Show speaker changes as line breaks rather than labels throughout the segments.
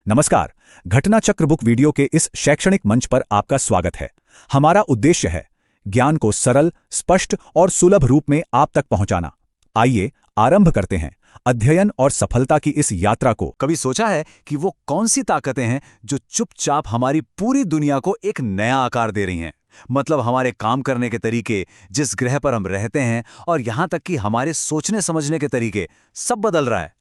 नमस्कार। घटना चक्र बुक वीडियो के इस शैक्षणिक मंच पर आपका स्वागत है। हमारा उद्देश्य है ज्ञान को सरल, स्पष्ट और सुलभ रूप में आप तक पहुंचाना। आइए आरंभ करते हैं अध्ययन और सफलता की इस यात्रा को।
कभी सोचा है कि वो कौन सी ताकतें हैं जो चुपचाप हमारी पूरी दुनिया को एक नया आकार दे रही हैं? मतलब हमारे काम करने के तरीके, जिस ग्रह पर हम रहते हैं और यहाँ तक कि हमारे सोचने समझने के तरीके, सब बदल रहा है।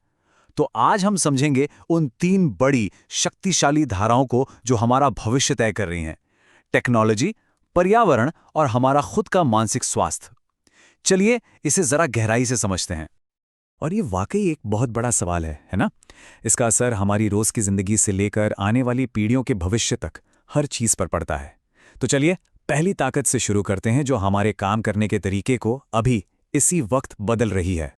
तो आज हम समझेंगे उन तीन बड़ी शक्तिशाली धाराओं को जो हमारा भविष्य तय कर रही हैं: टेक्नोलॉजी, पर्यावरण और हमारा खुद का मानसिक स्वास्थ्य। चलिए इसे जरा गहराई से समझते हैं।
और ये वाकई एक बहुत बड़ा सवाल है ना? इसका असर हमारी रोज की जिंदगी से लेकर आने वाली पीढ़ियों के भविष्य तक हर चीज पर पड़ता है। तो चलिए पहली ताकत से शुरू करते हैं जो हमारे काम करने के तरीके को अभी इसी वक्त बदल रही है।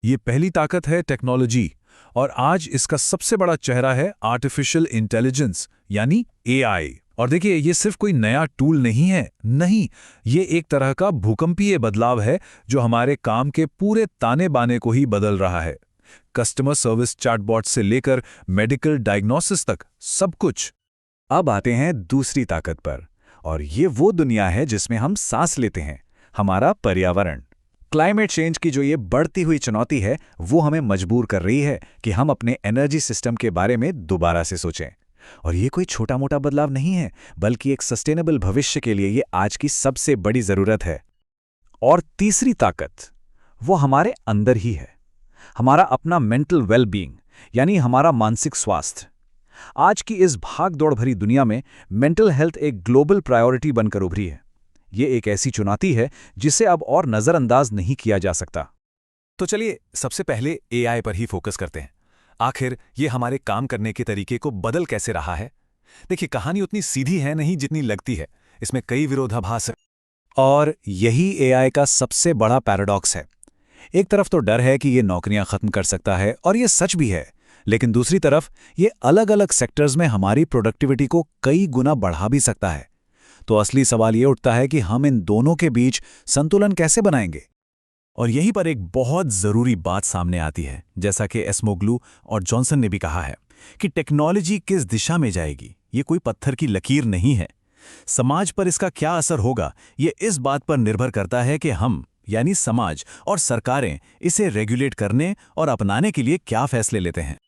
ये पहली ताकत है टेक्नोलॉजी, और आज इसका सबसे बड़ा चेहरा है आर्टिफिशियल इंटेलिजेंस यानी एआई। और देखिए, ये सिर्फ कोई नया टूल नहीं है, नहीं, ये एक तरह का भूकंपीय बदलाव है जो हमारे काम के पूरे ताने बाने को ही बदल रहा है। कस्टमर सर्विस चैटबॉट से लेकर मेडिकल डायग्नोसिस तक सब कुछ।
अब आते हैं दूसरी ताकत पर, और ये वो दुनिया है जिसमें हम सांस लेते हैं, हमारा पर्यावरण। क्लाइमेट चेंज की जो ये बढ़ती हुई चुनौती है वो हमें मजबूर कर रही है कि हम अपने एनर्जी सिस्टम के बारे में दोबारा से सोचें। और ये कोई छोटा मोटा बदलाव नहीं है, बल्कि एक सस्टेनेबल भविष्य के लिए ये आज की सबसे बड़ी जरूरत है। और तीसरी ताकत वो हमारे अंदर ही है, हमारा अपना मेंटल वेलबींग यानी हमारा मानसिक स्वास्थ्य। आज की इस भाग दौड़ भरी दुनिया में मेंटल हेल्थ एक ग्लोबल प्रायोरिटी बनकर उभरी है। ये एक ऐसी चुनौती है जिसे अब और नजरअंदाज नहीं किया जा सकता।
तो चलिए सबसे पहले एआई पर ही फोकस करते हैं। आखिर ये हमारे काम करने के तरीके को बदल कैसे रहा है? देखिए, कहानी उतनी सीधी है नहीं जितनी लगती है। इसमें कई विरोधाभास है।
और यही एआई का सबसे बड़ा पैराडॉक्स है। एक तरफ तो डर है कि ये नौकरियां खत्म कर सकता है, और ये सच भी है, लेकिन दूसरी तरफ ये अलग अलग सेक्टर्स में हमारी प्रोडक्टिविटी को कई गुना बढ़ा भी सकता है। तो असली सवाल ये उठता है कि हम इन दोनों के बीच संतुलन कैसे बनाएंगे?
और यहीं पर एक बहुत जरूरी बात सामने आती है, जैसा कि एस्मोग्लू और जॉनसन ने भी कहा है कि टेक्नोलॉजी किस दिशा में जाएगी ये कोई पत्थर की लकीर नहीं है। समाज पर इसका क्या असर होगा ये इस बात पर निर्भर करता है कि हम यानी समाज और सरकारें इसे रेगुलेट करने और अपनाने के लिए क्या फैसले लेते हैं।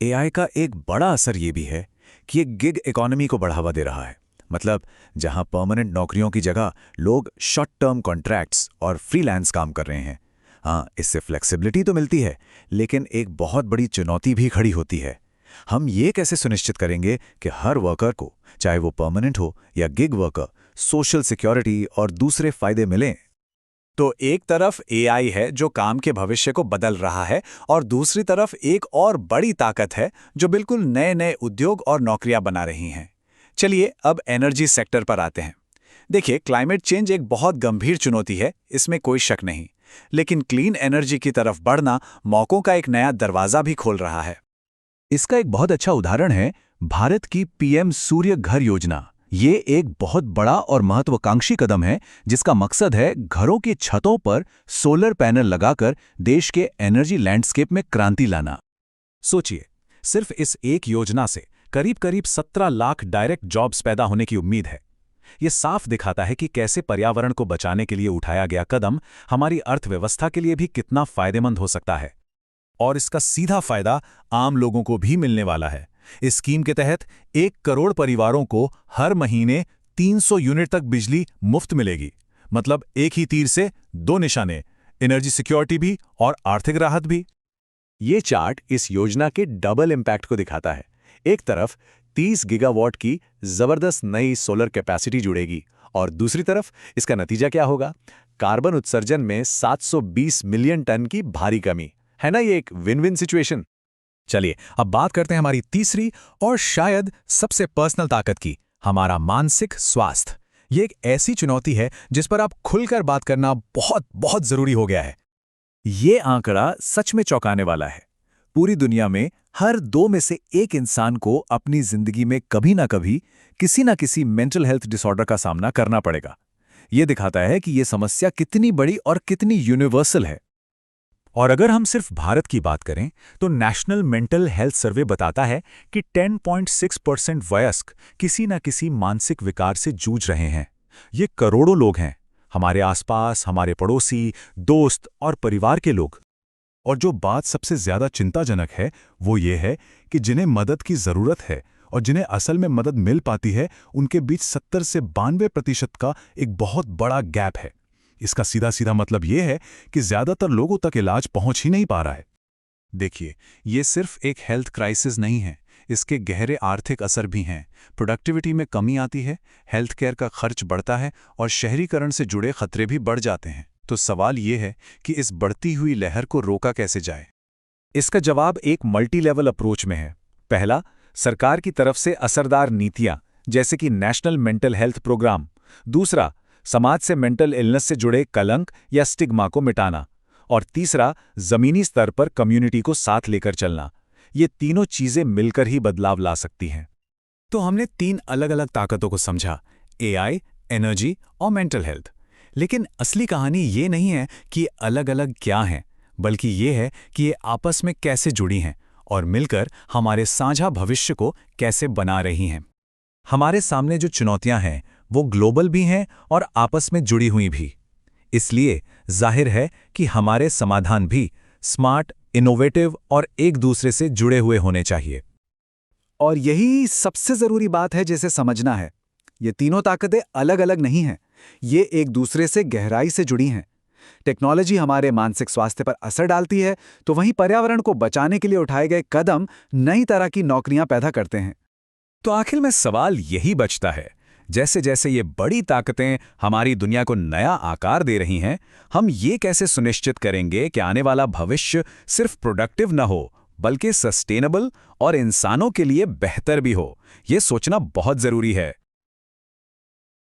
एआई का एक बड़ा असर ये भी है कि ये गिग इकोनॉमी को बढ़ावा दे रहा है। मतलब जहां परमानेंट नौकरियों की जगह लोग शॉर्ट टर्म कॉन्ट्रैक्ट्स और फ्रीलांस काम कर रहे हैं। हाँ, इससे फ्लेक्सिबिलिटी तो मिलती है, लेकिन एक बहुत बड़ी चुनौती भी खड़ी होती है। हम ये कैसे सुनिश्चित करेंगे कि हर वर्कर को, चाहे वो परमानेंट हो या गिग वर्कर, सोशल सिक्योरिटी और दूसरे फायदे मिलें? तो एक तरफ एआई है जो काम के भविष्य को बदल रहा है, और दूसरी तरफ एक और बड़ी ताकत है जो बिल्कुल नए नए उद्योग और नौकरियां बना रही हैं। चलिए अब एनर्जी सेक्टर पर आते हैं। देखिए, क्लाइमेट चेंज एक बहुत गंभीर चुनौती है, इसमें कोई शक नहीं, लेकिन क्लीन एनर्जी की तरफ बढ़ना मौकों का एक नया दरवाजा भी खोल रहा है।
इसका एक बहुत अच्छा उदाहरण है भारत की पीएम सूर्य घर योजना। ये एक बहुत बड़ा और महत्वाकांक्षी कदम है जिसका मकसद है घरों की छतों पर सोलर पैनल लगाकर देश के एनर्जी लैंडस्केप में क्रांति लाना।
सोचिए, सिर्फ इस एक योजना से करीब करीब 17 लाख डायरेक्ट जॉब्स पैदा होने की उम्मीद है। ये साफ दिखाता है कि कैसे पर्यावरण को बचाने के लिए उठाया गया कदम हमारी अर्थव्यवस्था के लिए भी कितना फायदेमंद हो सकता है।
और इसका सीधा फायदा आम लोगों को भी मिलने वाला है। इस स्कीम के तहत 1 करोड़ परिवारों को हर महीने 300 यूनिट तक बिजली मुफ्त मिलेगी। मतलब एक ही तीर से 2 निशाने, एनर्जी सिक्योरिटी भी और आर्थिक राहत भी।
ये चार्ट इस योजना के डबल इम्पैक्ट को दिखाता है। एक तरफ 30 गीगावाट की जबरदस्त नई सोलर कैपेसिटी जुड़ेगी, और दूसरी तरफ इसका नतीजा क्या होगा? कार्बन उत्सर्जन में 720 मिलियन टन की भारी कमी। है ना ये एक विन विन सिचुएशन?
चलिए अब बात करते हैं हमारी तीसरी और शायद सबसे पर्सनल ताकत की, हमारा मानसिक स्वास्थ्य। ये एक ऐसी चुनौती है जिस पर आप खुलकर बात करना बहुत बहुत जरूरी हो गया है।
ये आंकड़ा सच में चौंकाने वाला है। पूरी दुनिया में हर 2 में से 1 इंसान को अपनी जिंदगी में कभी ना कभी किसी ना किसी मेंटल हेल्थ डिसऑर्डर का सामना करना पड़ेगा। ये दिखाता है कि ये समस्या कितनी बड़ी और कितनी यूनिवर्सल है।
और अगर हम सिर्फ भारत की बात करें तो नेशनल मेंटल हेल्थ सर्वे बताता है कि 10.6% वयस्क किसी न किसी मानसिक विकार से जूझ रहे हैं। ये करोड़ों लोग हैं, हमारे आसपास, हमारे पड़ोसी, दोस्त और परिवार के लोग।
और जो बात सबसे ज्यादा चिंताजनक है वो ये है कि जिन्हें मदद की जरूरत है और जिन्हें असल में मदद मिल पाती है, उनके बीच 70 से 92% का एक बहुत बड़ा गैप है। इसका सीधा सीधा मतलब ये है कि ज्यादातर लोगों तक इलाज पहुंच ही नहीं पा रहा है। देखिए, ये सिर्फ एक हेल्थ क्राइसिस नहीं है, इसके गहरे आर्थिक असर भी हैं। प्रोडक्टिविटी में कमी आती है, हेल्थ केयर का खर्च बढ़ता है और शहरीकरण से जुड़े खतरे भी बढ़ जाते हैं। तो सवाल ये है कि इस बढ़ती हुई लहर को रोका कैसे जाए?
इसका जवाब एक मल्टी लेवल अप्रोच में है। पहला, सरकार की तरफ से असरदार नीतियां, जैसे कि नेशनल मेंटल हेल्थ प्रोग्राम। दूसरा, समाज से मेंटल इलनेस से जुड़े कलंक या स्टिग्मा को मिटाना। और तीसरा, जमीनी स्तर पर कम्युनिटी को साथ लेकर चलना। ये तीनों चीजें मिलकर ही बदलाव ला सकती हैं।
तो हमने 3 अलग अलग ताकतों को समझा, एआई, एनर्जी और मेंटल हेल्थ। लेकिन असली कहानी ये नहीं है कि ये अलग अलग क्या हैं, बल्कि ये है कि ये आपस में कैसे जुड़ी हैं और मिलकर हमारे साझा भविष्य को कैसे बना रही हैं।
हमारे सामने जो चुनौतियां हैं वो ग्लोबल भी हैं और आपस में जुड़ी हुई भी। इसलिए जाहिर है कि हमारे समाधान भी स्मार्ट, इनोवेटिव और एक दूसरे से जुड़े हुए होने चाहिए।
और यही सबसे जरूरी बात है जिसे समझना है। ये तीनों ताकतें अलग अलग नहीं हैं, ये एक दूसरे से गहराई से जुड़ी हैं। टेक्नोलॉजी हमारे मानसिक स्वास्थ्य पर असर डालती है, तो वहीं पर्यावरण को बचाने के लिए उठाए गए कदम नई तरह की नौकरियां पैदा करते हैं।
तो आखिर में सवाल यही बचता है, जैसे जैसे ये बड़ी ताकतें हमारी दुनिया को नया आकार दे रही हैं, हम ये कैसे सुनिश्चित करेंगे कि आने वाला भविष्य सिर्फ प्रोडक्टिव न हो, बल्कि सस्टेनेबल और इंसानों के लिए बेहतर भी हो? ये सोचना बहुत जरूरी है।